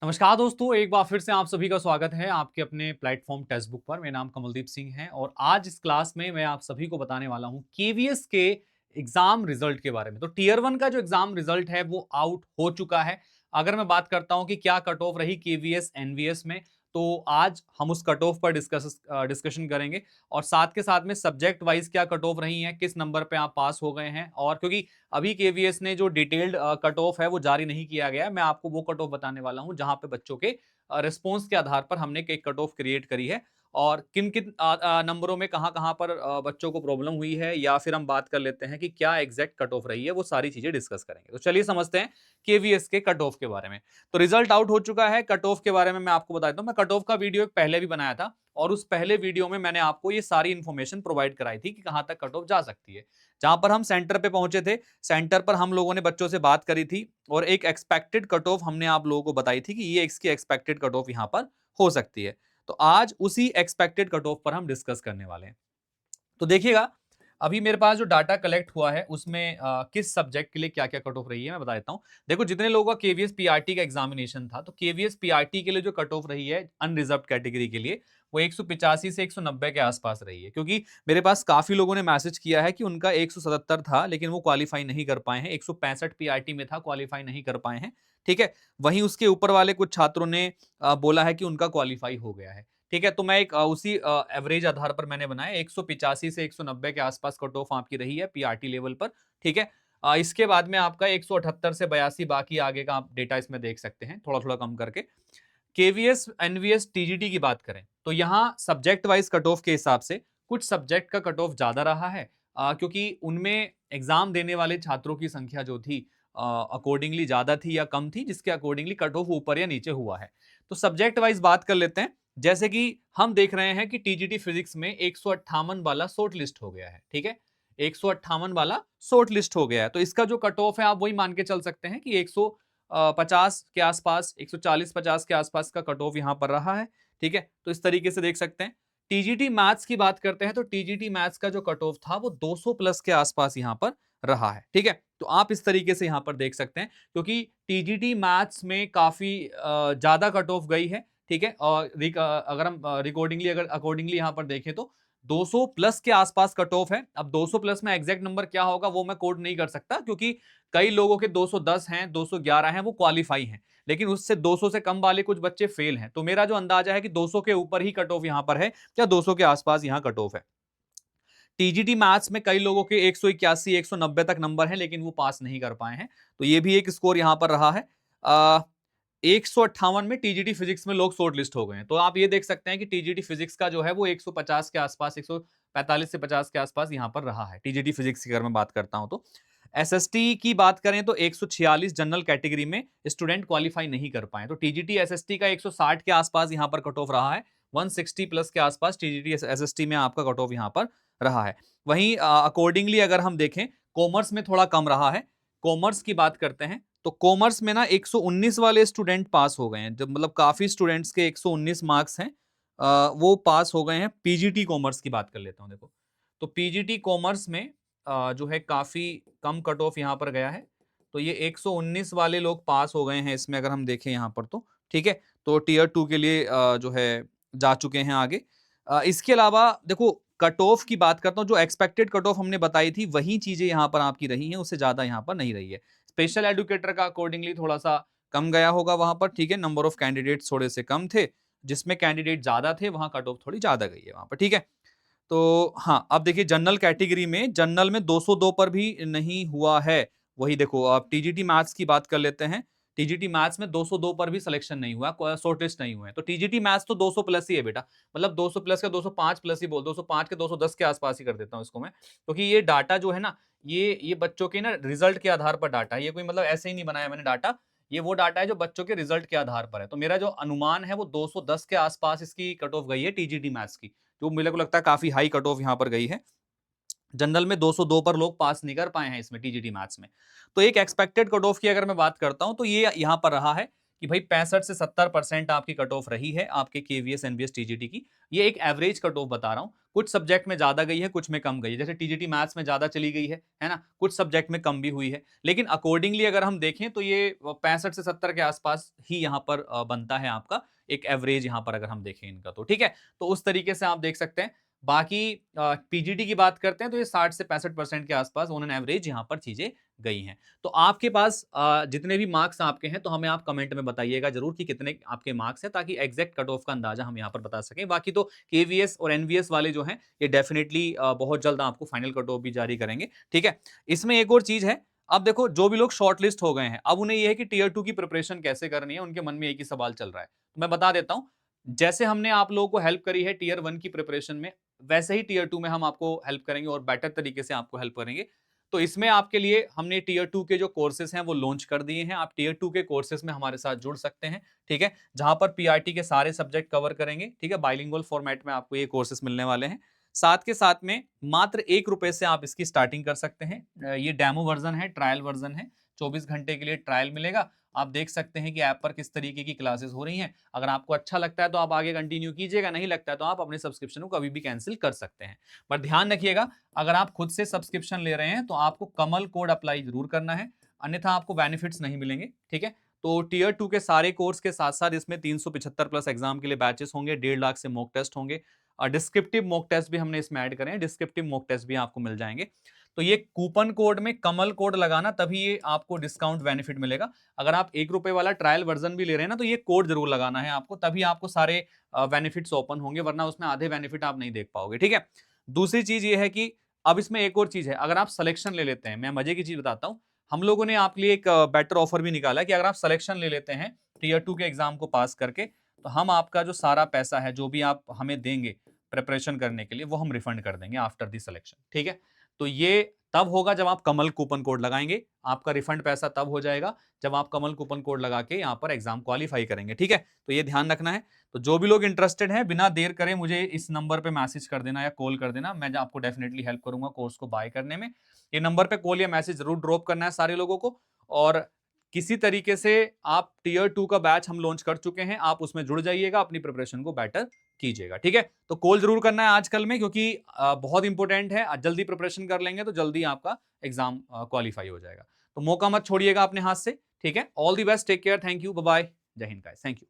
नमस्कार दोस्तों, एक बार फिर से आप सभी का स्वागत है आपके अपने प्लेटफॉर्म टेक्स्ट बुक पर। मेरा नाम कमलदीप सिंह है और आज इस क्लास में मैं आप सभी को बताने वाला हूं केवीएस के एग्जाम रिजल्ट के बारे में। तो टियर 1 का जो एग्जाम रिजल्ट है वो आउट हो चुका है। अगर मैं बात करता हूं कि क्या कट ऑफ रही केवीएस एनवीएस में, तो आज हम उस कट ऑफ पर डिस्कशन करेंगे और साथ के साथ में सब्जेक्ट वाइज क्या कट ऑफ रही हैं, किस नंबर पे आप पास हो गए हैं। और क्योंकि अभी केवीएस ने जो डिटेल्ड कट ऑफ है वो जारी नहीं किया गया है, मैं आपको वो कट ऑफ बताने वाला हूं जहां पे बच्चों के रिस्पॉन्स के आधार पर हमने एक कट ऑफ क्रिएट करी है और किन किन नंबरों में कहां कहां पर बच्चों को प्रॉब्लम हुई है, या फिर हम बात कर लेते हैं कि क्या एग्जैक्ट कट ऑफ रही है। वो सारी चीजें डिस्कस करेंगे। तो चलिए समझते हैं केवीएस के कट ऑफ के बारे में। तो रिजल्ट आउट हो चुका है। कट ऑफ के बारे में मैं आपको बता देता हूं। मैं कट ऑफ का वीडियो एक पहले भी बनाया था और उस पहले वीडियो में मैंने आपको ये सारी इंफॉर्मेशन प्रोवाइड कराई थी कि कहां तक कट ऑफ जा सकती है। जहां पर हम सेंटर पे पहुंचे थे, सेंटर पर हम लोगों ने बच्चों से बात करी थी और एक एक्सपेक्टेड कट ऑफ हमने आप लोगों को बताई थी कि ये इसकी एक्सपेक्टेड कट ऑफ यहां पर हो सकती है। तो आज उसी एक्सपेक्टेड कट ऑफ पर हम डिस्कस करने वाले हैं। तो देखिएगा, अभी मेरे पास जो डाटा कलेक्ट हुआ है उसमें किस सब्जेक्ट के लिए क्या क्या कट ऑफ रही है मैं बता देता हूं। देखो, जितने लोगों का केवीएस पीआरटी का एग्जामिनेशन था, तो केवीएस पीआरटी के लिए जो कट ऑफ रही है अनरिजर्व कैटेगरी के लिए, वो 185 से 190 के आसपास रही है। क्योंकि मेरे पास काफी लोगों ने मैसेज किया है कि उनका 177 था लेकिन वो क्वालिफाई नहीं कर पाए हैं। 165 पीआरटी में था, क्वालिफाई नहीं कर पाए हैं। ठीक है। वहीं उसके ऊपर वाले कुछ छात्रों ने बोला है कि उनका क्वालिफाई हो गया है। ठीक है। तो मैं एक उसी एवरेज आधार पर मैंने बनाया। 185 से 190 के आसपास कट ऑफ आपकी रही है पीआरटी लेवल पर। ठीक है। इसके बाद में आपका 178 से 82 बाकी आगे का आप डेटा इसमें देख सकते हैं, थोड़ा थोड़ा कम करके। केवीएस एनवीएस टीजीटी की बात करें तो यहाँ सब्जेक्ट वाइज कट ऑफ के हिसाब से कुछ सब्जेक्ट का कट ऑफ ज्यादा रहा है, क्योंकि उनमें एग्जाम देने वाले छात्रों की संख्या जो थी अकॉर्डिंगली ज्यादा थी या कम थी, जिसके अकॉर्डिंगली कट ऑफ ऊपर या नीचे हुआ है। तो सब्जेक्ट वाइज बात कर लेते हैं। जैसे कि हम देख रहे हैं कि टीजीटी फिजिक्स में 158 वाला शॉर्ट लिस्ट हो गया है। ठीक है। 158 वाला शॉर्ट लिस्ट हो गया है, तो इसका जो कट ऑफ है आप वही मान के चल सकते हैं कि 150 के आसपास, 140-50 के आसपास का कट ऑफ यहां पर रहा है। ठीक है। तो इस तरीके से देख सकते हैं। टीजीटी मैथ्स की बात करते हैं तो टीजीटी मैथ्स का जो कट ऑफ था वो 200 प्लस के आसपास यहां पर रहा है। ठीक है। तो आप इस तरीके से यहां पर देख सकते हैं, क्योंकि टीजीटी मैथ्स में काफी ज्यादा कट ऑफ गई है। ठीक है। और अगर हम रिकॉर्डिंगली अगर अकॉर्डिंगली यहां पर देखें तो 200 प्लस के आसपास कट ऑफ है। अब 200 प्लस में एग्जैक्ट नंबर क्या होगा वो मैं कोड नहीं कर सकता, क्योंकि कई लोगों के 210 हैं, 211 हैं, वो क्वालिफाई हैं, लेकिन उससे 200 से कम वाले कुछ बच्चे फेल हैं। तो मेरा जो अंदाजा है कि 200 के ऊपर ही कट ऑफ यहां पर है या 200 के आसपास यहां कट ऑफ है। टीजीटी मैथ्स में कई लोगों के 181 190 तक नंबर है लेकिन वो पास नहीं कर पाए हैं, तो ये भी एक स्कोर यहां पर रहा है। 158 में टीजीटी फिजिक्स में लोग शॉर्ट लिस्ट हो गए हैं। तो आप ये देख सकते हैं कि टीजीटी फिजिक्स का जो है वो 150 के आसपास, 145 से 50 के आसपास यहां पर रहा है टीजीटी फिजिक्स की अगर मैं बात करता हूं तो। एसएसटी की बात करें तो 146 जनरल कैटेगरी में स्टूडेंट क्वालिफाई नहीं कर पाए, तो टीजीटी एसएसटी का 160 के आसपास यहां पर कट ऑफ रहा है। 160 प्लस के आसपास टीजीटी एसएसटी में आपका कट ऑफ यहां पर रहा है। वहीं अकॉर्डिंगली अगर हम देखें, कॉमर्स में थोड़ा कम रहा है। कॉमर्स की बात करते हैं तो कॉमर्स में ना 119 वाले स्टूडेंट पास हो गए हैं, जब मतलब काफी स्टूडेंट्स के 119 मार्क्स हैं, वो पास हो गए हैं। पीजीटी कॉमर्स की बात कर लेता हूं। देखो, तो पीजीटी कॉमर्स में जो है काफी कम कट ऑफ यहाँ पर गया है। तो ये 119 वाले लोग पास हो गए हैं इसमें, अगर हम देखें यहाँ पर तो। ठीक है। तो टीयर 2 के लिए जो है जा चुके हैं आगे। इसके अलावा देखो, कट ऑफ की बात करता हूँ, जो एक्सपेक्टेड कट ऑफ हमने बताई थी वही चीजें यहाँ पर आपकी रही हैं, उससे ज्यादा यहाँ पर नहीं रही है। स्पेशल एडुकेटर का अकॉर्डिंगली थोड़ा सा कम गया होगा वहां पर। ठीक है। नंबर ऑफ कैंडिडेट्स थोड़े से कम थे, जिसमें कैंडिडेट ज्यादा थे वहां कट ऑफ थोड़ी ज्यादा गई है वहां पर। ठीक है। तो हाँ, अब देखिए जनरल कैटेगरी में, जनरल में 202 पर भी नहीं हुआ है। वही देखो, आप टीजीटी मैथ्स की बात कर लेते हैं। टीजीटी मैथ्स में 202 पर भी सिलेक्शन नहीं हुआ, शॉर्ट लिस्ट नहीं हुए हैं। तो टीजीटी मैथ्स तो 200 प्लस ही है बेटा, मतलब 200 प्लस का 205 प्लस ही बोल, 205 के 210 के आसपास ही कर देता हूँ इसको मैं, क्योंकि ये डाटा जो है ना, ये बच्चों के ना रिजल्ट के आधार पर डाटा है। ये कोई मतलब ऐसे ही नहीं बनाया मैंने डाटा, ये वो डाटा है जो बच्चों के रिजल्ट के आधार पर है। तो मेरा जो अनुमान है वो 210 के आसपास इसकी कट ऑफ गई है टीजीटी मैथ्स की, जो मेरे को लगता है काफी हाई कट ऑफ यहाँ पर गई है। जनरल में 202 पर लोग पास नहीं कर पाए हैं इसमें टीजीटी मैथ्स में। तो एक एक्सपेक्टेड कट ऑफ की अगर मैं बात करता हूं तो ये यहां पर रहा है कि भाई 65 से 70% आपकी कट ऑफ रही है आपके केवीएस एनवीएस टीजीटी की। ये एक एवरेज कट ऑफ बता रहा हूं, कुछ सब्जेक्ट में ज्यादा गई है, कुछ में कम गई है। जैसे टीजीटी मैथ्स में ज्यादा चली गई है ना, कुछ सब्जेक्ट में कम भी हुई है, लेकिन अकॉर्डिंगली अगर हम देखें तो ये 65 से 70 के आसपास ही यहाँ पर बनता है आपका एक एवरेज, यहाँ पर अगर हम देखें इनका तो ठीक है। तो उस तरीके से आप देख सकते हैं। बाकी पीजीटी की बात करते हैं तो ये 60 से 65% के आसपास ऑन एन एवरेज यहाँ पर चीजें गई हैं। तो आपके पास जितने भी मार्क्स आपके हैं तो हमें आप कमेंट में बताइएगा जरूर कि कितने आपके मार्क्स हैं, ताकि एग्जैक्ट कट ऑफ का अंदाजा हम यहाँ पर बता सकें। बाकी तो केवीएस और एनवीएस वाले जो हैं ये डेफिनेटली बहुत जल्द आपको फाइनल कट ऑफ भी जारी करेंगे, ठीक है। इसमें एक और चीज है, अब देखो जो भी लोग शॉर्टलिस्ट हो गए हैं, अब उन्हें यह है कि टियर 2 की प्रिपरेशन कैसे करनी है, उनके मन में एक ही सवाल चल रहा है। तो मैं बता देता हूं, जैसे हमने आप लोगों को हेल्प करी है टियर 1 की प्रिपरेशन में, वैसे ही टियर 2 में हम आपको हेल्प करेंगे और बेटर तरीके से आपको हेल्प करेंगे। तो इसमें आपके लिए हमने टियर 2 के जो कोर्सेज हैं वो लॉन्च कर दिए हैं। आप टियर 2 के कोर्सेज में हमारे साथ जुड़ सकते हैं, ठीक है, जहां पर पीआरटी के सारे सब्जेक्ट कवर करेंगे, ठीक है। बाइलिंगुअल फॉर्मेट में आपको ये कोर्सेज मिलने वाले हैं। साथ के साथ में मात्र ₹1 से आप इसकी स्टार्टिंग कर सकते हैं। ये डेमो वर्जन है, ट्रायल वर्जन है, 24 घंटे के लिए ट्रायल मिलेगा। आप देख सकते हैं कि ऐप पर किस तरीके की क्लासेस हो रही हैं। अगर आपको अच्छा लगता है तो आप आगे कंटिन्यू कीजिएगा, नहीं लगता है तो आप अपने सब्सक्रिप्शन को कभी भी कैंसिल कर सकते हैं। पर ध्यान रखिएगा, अगर आप खुद से सब्सक्रिप्शन ले रहे हैं तो आपको कमल कोड अप्लाई जरूर करना है, अन्यथा आपको बेनिफिट्स नहीं मिलेंगे, ठीक है। तो टियर 2 के सारे कोर्स के साथ साथ इसमें 375 प्लस एग्जाम के लिए बैचेस होंगे, 1.5 लाख से मॉक टेस्ट होंगे, और डिस्क्रिप्टिव मॉक टेस्ट भी हमने इसमें ऐड करे हैं, डिस्क्रिप्टिव मॉक टेस्ट भी आपको मिल जाएंगे। तो ये कूपन कोड में कमल कोड लगाना, तभी ये आपको डिस्काउंट बेनिफिट मिलेगा। अगर आप ₹1 वाला ट्रायल वर्जन भी ले रहे हैं ना, तो ये कोड जरूर लगाना है आपको, तभी आपको सारे बेनिफिट्स ओपन होंगे, वरना उसमें आधे बेनिफिट आप नहीं देख पाओगे, ठीक है। दूसरी चीज ये है कि अब इसमें एक और चीज है, अगर आप सिलेक्शन ले लेते हैं, मैं मजे की चीज बताता हूं, हम लोगों ने आपके लिए एक बेटर ऑफर भी निकाला है कि अगर आप सिलेक्शन ले लेते हैं टियर 2 के एग्जाम को पास करके, तो हम आपका जो सारा पैसा है, जो भी आप हमें देंगे प्रिपरेशन करने के लिए, वो हम रिफंड कर देंगे आफ्टर दी सिलेक्शन, ठीक है। तो ये तब होगा जब आप कमल कूपन कोड लगाएंगे, आपका रिफंड पैसा तब हो जाएगा जब आप कमल कूपन कोड लगा के यहाँ पर एग्जाम क्वालिफाई करेंगे, ठीक है। तो ये ध्यान रखना है। तो जो भी लोग इंटरेस्टेड हैं, बिना देर करे मुझे इस नंबर पे मैसेज कर देना या कॉल कर देना, मैं आपको डेफिनेटली हेल्प करूंगा कोर्स को बाय करने में। ये नंबर पे कॉल या मैसेज जरूर ड्रॉप करना है सारे लोगों को। और किसी तरीके से आप टियर 2 का बैच हम लॉन्च कर चुके हैं, आप उसमें जुड़ जाइएगा, अपनी प्रिपरेशन को बेटर कीजिएगा, ठीक है। तो कॉल जरूर करना है आजकल में, क्योंकि बहुत इंपॉर्टेंट है। जल्दी प्रिपरेशन कर लेंगे तो जल्दी आपका एग्जाम क्वालिफाई हो जाएगा। तो मौका मत छोड़िएगा अपने हाथ से, ठीक है। All the best, take care, thank you, bye bye, जय हिंद गाइस, थैंक यू।